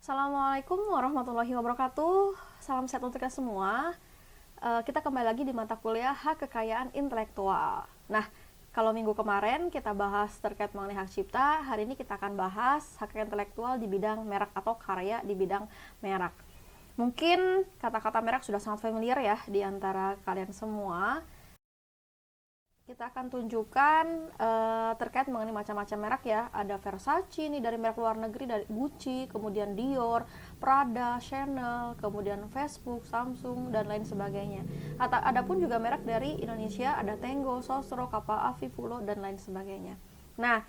Assalamualaikum warahmatullahi wabarakatuh. Salam sehat untuk kita semua. Kita kembali lagi di mata kuliah Hak Kekayaan Intelektual. Nah, kalau minggu kemarin kita bahas terkait mengenai hak cipta, hari ini kita akan bahas hak kekayaan intelektual di bidang merek atau karya di bidang merek. Mungkin kata-kata merek sudah sangat familiar ya di antara kalian semua. Kita akan tunjukkan terkait mengenai macam-macam merek ya. Ada Versace nih dari merek luar negeri, dari Gucci, kemudian Dior, Prada, Chanel, kemudian Facebook, Samsung, dan lain sebagainya. Ada pun juga merek dari Indonesia, ada Tengo, Sosro, Kapal Avi, Pulo, dan lain sebagainya. Nah,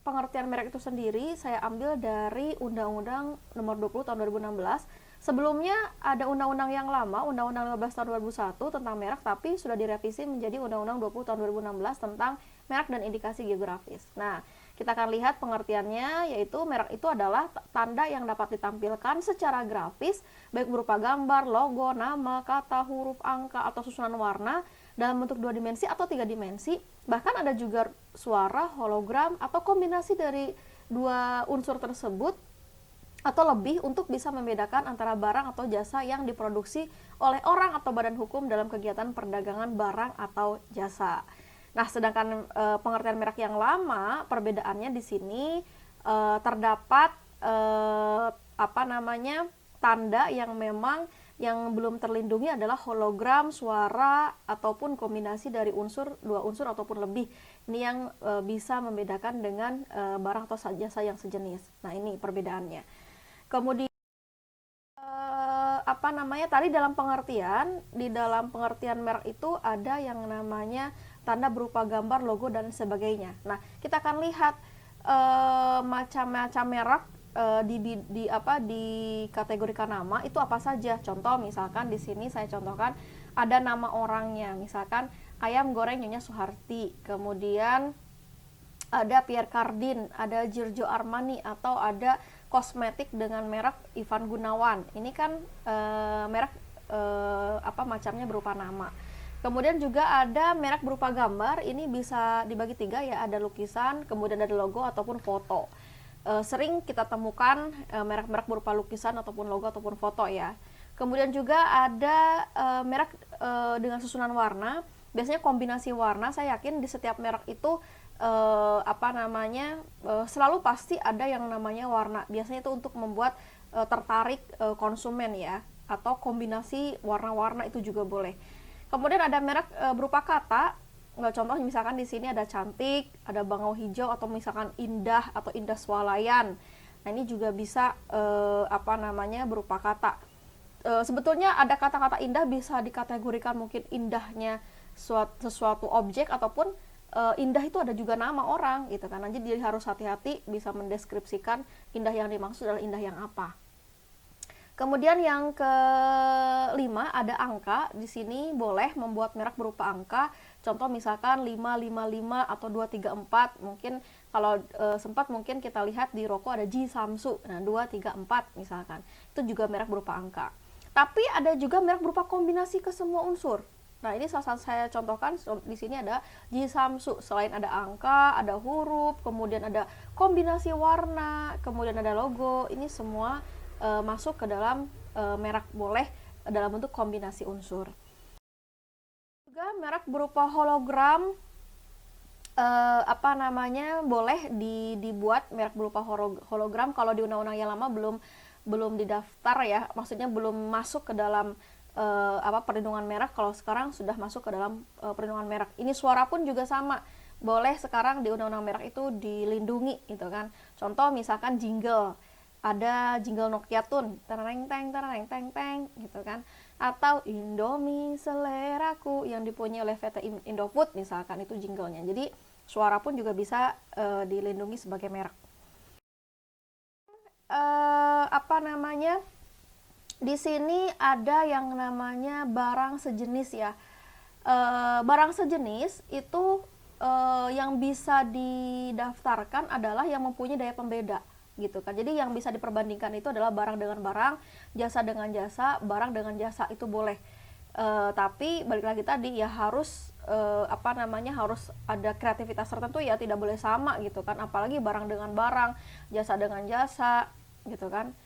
pengertian merek itu sendiri saya ambil dari Undang-Undang Nomor 20 Tahun 2016. Sebelumnya ada undang-undang yang lama, Undang-Undang 15 Tahun 2001 tentang merek, tapi sudah direvisi menjadi Undang-Undang 20 Tahun 2016 tentang merek dan indikasi geografis. Nah, kita akan lihat pengertiannya, yaitu merek itu adalah tanda yang dapat ditampilkan secara grafis, baik berupa gambar, logo, nama, kata, huruf, angka, atau susunan warna dalam bentuk 2 dimensi atau 3 dimensi. Bahkan ada juga suara, hologram, atau kombinasi dari dua unsur tersebut atau lebih untuk bisa membedakan antara barang atau jasa yang diproduksi oleh orang atau badan hukum dalam kegiatan perdagangan barang atau jasa. Nah, sedangkan pengertian merek yang lama, perbedaannya di sini terdapat tanda yang memang yang belum terlindungi adalah hologram, suara, ataupun kombinasi dari dua unsur ataupun lebih. Ini yang bisa membedakan dengan barang atau jasa yang sejenis. Nah, ini perbedaannya. Kemudian tadi di dalam pengertian merek itu ada yang namanya tanda berupa gambar, logo, dan sebagainya. Nah, kita akan lihat macam-macam merek dikategorikan nama itu apa saja. Contoh misalkan di sini saya contohkan ada nama orangnya, misalkan ayam goreng Nyonya Suharti, kemudian ada Pierre Cardin, ada Giorgio Armani, atau ada kosmetik dengan merek Ivan Gunawan. Ini kan merek macamnya berupa nama. Kemudian juga ada merek berupa gambar. Ini bisa dibagi 3 ya, ada lukisan, kemudian ada logo ataupun foto. Sering kita temukan merek-merek berupa lukisan ataupun logo ataupun foto ya. Kemudian juga ada merek dengan susunan warna. Biasanya kombinasi warna. Saya yakin di setiap merek itu selalu pasti ada yang namanya warna. Biasanya itu untuk membuat tertarik konsumen ya, atau kombinasi warna-warna itu juga boleh. Kemudian ada merek berupa kata. Contoh misalkan di sini ada cantik, ada bangau hijau, atau misalkan indah atau indah swalayan. Nah, ini juga bisa berupa kata. Sebetulnya ada kata-kata indah bisa dikategorikan mungkin indahnya sesuatu objek, ataupun indah itu ada juga nama orang gitu kan. Jadi harus hati-hati bisa mendeskripsikan indah yang dimaksud adalah indah yang apa. Kemudian yang kelima ada angka. Di sini boleh membuat merek berupa angka. Contoh misalkan 555 atau 234. Mungkin kalau sempat mungkin kita lihat di rokok ada Ji Samsu. Nah, 234 misalkan. Itu juga merek berupa angka. Tapi ada juga merek berupa kombinasi ke semua unsur. Nah, ini salah satu saya contohkan di sini ada Ji Samsu. Selain ada angka, ada huruf, kemudian ada kombinasi warna, kemudian ada logo. Ini semua masuk ke dalam merek, boleh dalam bentuk kombinasi unsur. Juga merek berupa hologram boleh dibuat merek berupa hologram kalau di undang-undang yang lama belum didaftar ya, maksudnya belum masuk ke dalam perlindungan merek. Kalau sekarang sudah masuk ke dalam perlindungan merek. Ini suara pun juga sama, boleh sekarang di undang-undang merek itu dilindungi gitu kan. Contoh misalkan jingle, ada jingle Nokia Tun, tereng teng gitu kan, atau Indomie seleraku yang dipunyai oleh PT Indofood misalkan, itu jinglenya. Jadi suara pun juga bisa dilindungi sebagai merek. Di sini ada yang namanya barang sejenis ya. Barang sejenis itu yang bisa didaftarkan adalah yang mempunyai daya pembeda gitu kan. Jadi yang bisa diperbandingkan itu adalah barang dengan barang, jasa dengan jasa, barang dengan jasa, itu boleh. Tapi balik lagi tadi ya, harus harus ada kreativitas tertentu ya, tidak boleh sama gitu kan, apalagi barang dengan barang, jasa dengan jasa gitu kan.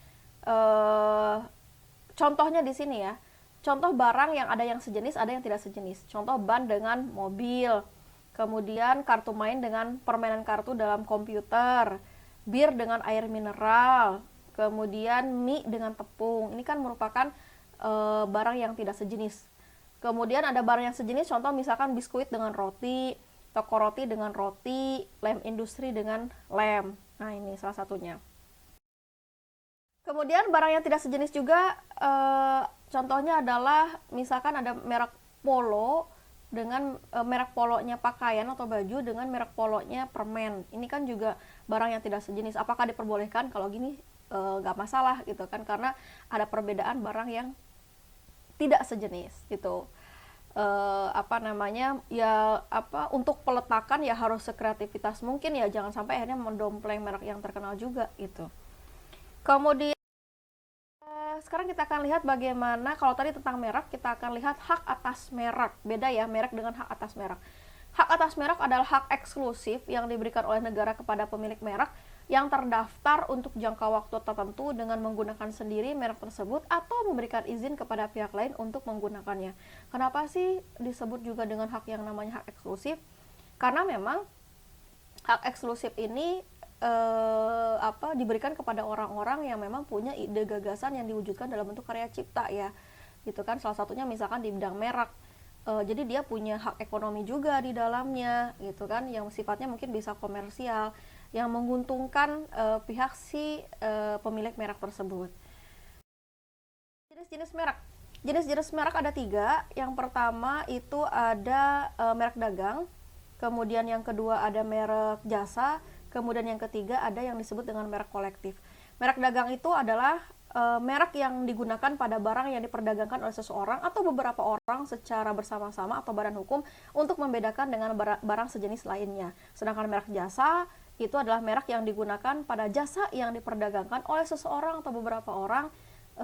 Contohnya di sini ya, contoh barang yang ada yang sejenis, ada yang tidak sejenis. Contoh ban dengan mobil, kemudian kartu main dengan permainan kartu dalam komputer, bir dengan air mineral, kemudian mie dengan tepung. Ini kan merupakan barang yang tidak sejenis. Kemudian ada barang yang sejenis, contoh misalkan biskuit dengan roti, toko roti dengan roti, lem industri dengan lem. Nah, ini salah satunya. Kemudian barang yang tidak sejenis juga, contohnya adalah misalkan ada merek polo dengan merek polonya pakaian atau baju dengan merek polonya permen. Ini kan juga barang yang tidak sejenis. Apakah diperbolehkan? Kalau gini nggak masalah gitu kan, karena ada perbedaan barang yang tidak sejenis gitu. Untuk peletakan ya harus sekreativitas mungkin ya, jangan sampai akhirnya mendompleng merek yang terkenal juga gitu. Kemudian sekarang kita akan lihat bagaimana, kalau tadi tentang merek, kita akan lihat hak atas merek. Beda ya merek dengan hak atas merek. Hak atas merek adalah hak eksklusif yang diberikan oleh negara kepada pemilik merek yang terdaftar untuk jangka waktu tertentu dengan menggunakan sendiri merek tersebut atau memberikan izin kepada pihak lain untuk menggunakannya. Kenapa sih disebut juga dengan hak yang namanya hak eksklusif? Karena memang hak eksklusif ini diberikan kepada orang-orang yang memang punya ide gagasan yang diwujudkan dalam bentuk karya cipta ya, gitu kan. Salah satunya misalkan di bidang merek, jadi dia punya hak ekonomi juga di dalamnya gitu kan, yang sifatnya mungkin bisa komersial, yang menguntungkan pihak si pemilik merek tersebut. Jenis-jenis merek, jenis-jenis merek ada 3. Yang pertama itu ada merek dagang, kemudian yang kedua ada merek jasa, kemudian yang ketiga ada yang disebut dengan merek kolektif. Merek dagang itu adalah merek yang digunakan pada barang yang diperdagangkan oleh seseorang atau beberapa orang secara bersama-sama atau badan hukum untuk membedakan dengan barang sejenis lainnya. Sedangkan merek jasa itu adalah merek yang digunakan pada jasa yang diperdagangkan oleh seseorang atau beberapa orang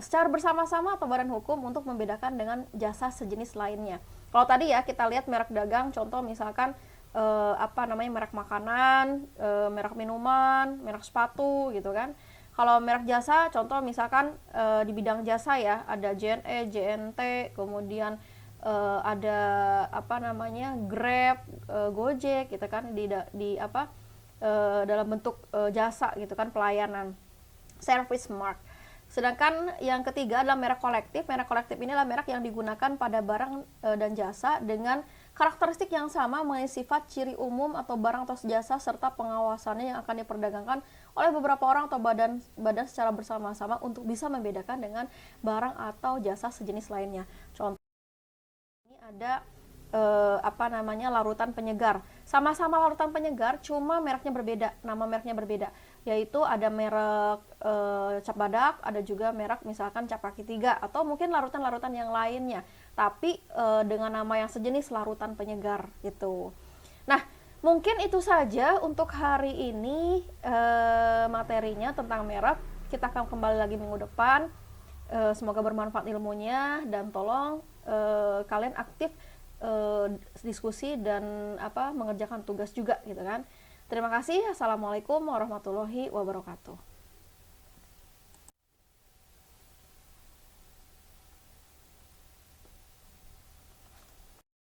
secara bersama-sama atau badan hukum untuk membedakan dengan jasa sejenis lainnya. Kalau tadi ya kita lihat merek dagang, contoh misalkan merek makanan, merek minuman, merek sepatu gitu kan. Kalau merek jasa, contoh misalkan di bidang jasa ya, ada JNE, JNT, kemudian ada Grab, Gojek gitu kan, dalam bentuk jasa gitu kan, pelayanan, service mark. Sedangkan yang ketiga adalah merek kolektif. Merek kolektif ini adalah merek yang digunakan pada barang dan jasa dengan karakteristik yang sama mengenai sifat, ciri umum atau barang atau jasa serta pengawasannya yang akan diperdagangkan oleh beberapa orang atau badan secara bersama-sama untuk bisa membedakan dengan barang atau jasa sejenis lainnya. Contoh ini ada larutan penyegar. Sama-sama larutan penyegar, cuma mereknya berbeda, nama mereknya berbeda. Yaitu ada merek cap badak, ada juga merek misalkan cap kaki 3 atau mungkin larutan-larutan yang lainnya. Tapi dengan nama yang sejenis, larutan penyegar gitu. Nah, mungkin itu saja untuk hari ini materinya tentang merek. Kita akan kembali lagi minggu depan. Semoga bermanfaat ilmunya dan tolong kalian aktif diskusi dan mengerjakan tugas juga gitu kan. Terima kasih. Assalamualaikum warahmatullahi wabarakatuh.